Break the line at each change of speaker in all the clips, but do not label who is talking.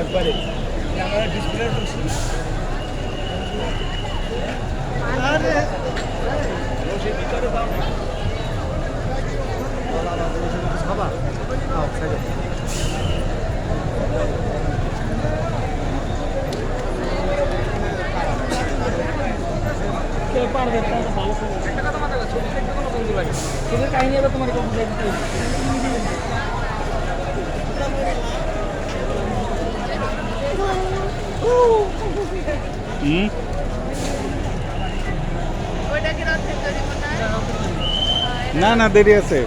একবারে ডিসপ্লে খাবার ছবির কাহিনী এবার তোমার
না না দেরি আছে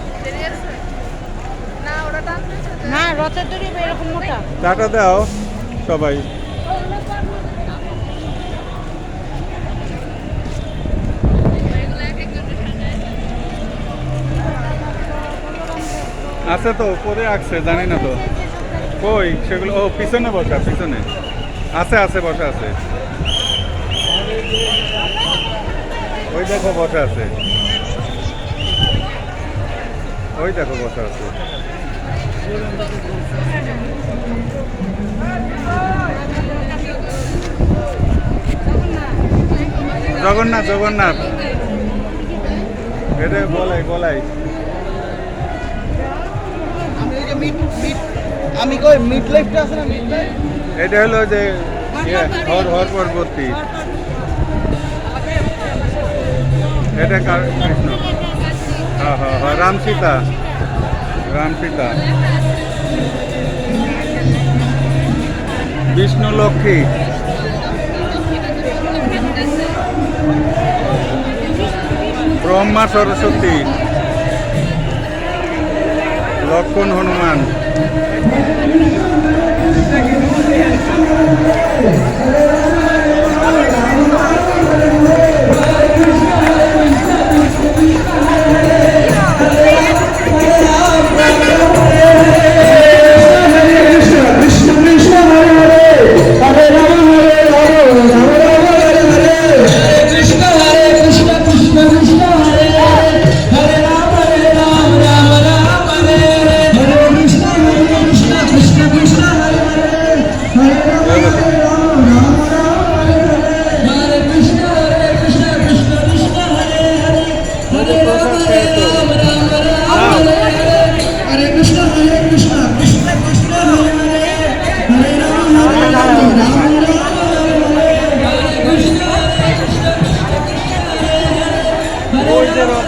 না রথের দড়ি এরকম মোটা
টাটা দাও সবাই আছে তো পরে রাখছে জানি না তো কই সেগুলো ও পিছনে বসা পিছনে আছে আছে বসা আছে ওই দেখো বসা আছে ওই দেখো বসা আছে জগন্নাথ জগন্নাথ এটা বলাই বলাই
আমি কই মিড লাইফটা আছে না মিড লাইফ
এটা হলো যে হর পরবর্তী এটা কৃষ্ণ হ্যাঁ হ্যাঁ হ্যাঁ রাম সীতা বিষ্ণু লক্ষ্মী ব্রহ্মা সরস্বতী লক্ষণ হনুমান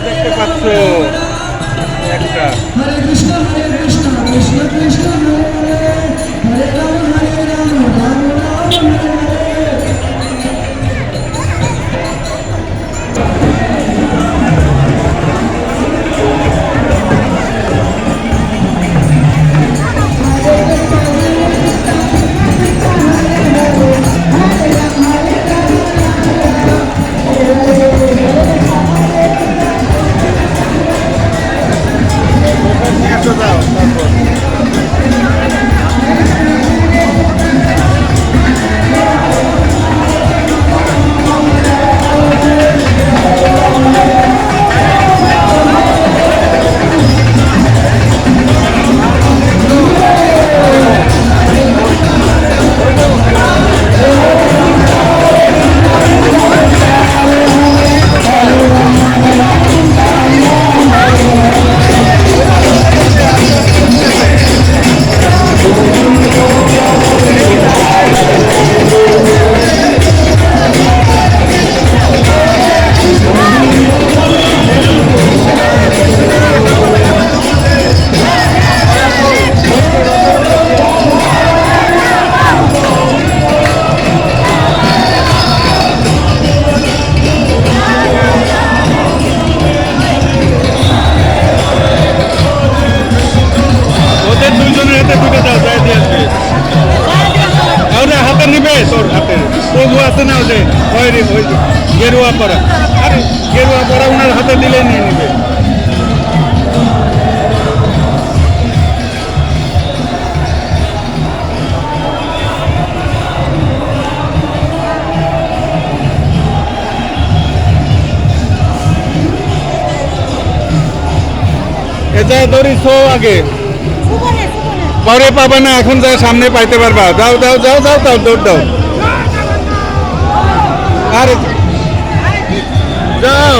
দেখতে পাচ্ছ একটা প্রভু আছে না ওদের ওই গেরুয়া পরা আরে গেরুয়া পরা ওনার হাতে দিলে নিয়ে নিবে এটা দড়ি ছো আগে
সুবনে সুবনে
পরে পাবে না, এখন যা সামনে পাইতে পারবা। যাও যাও যাও যাও যাও, দৌড় দাও। আরে যাও।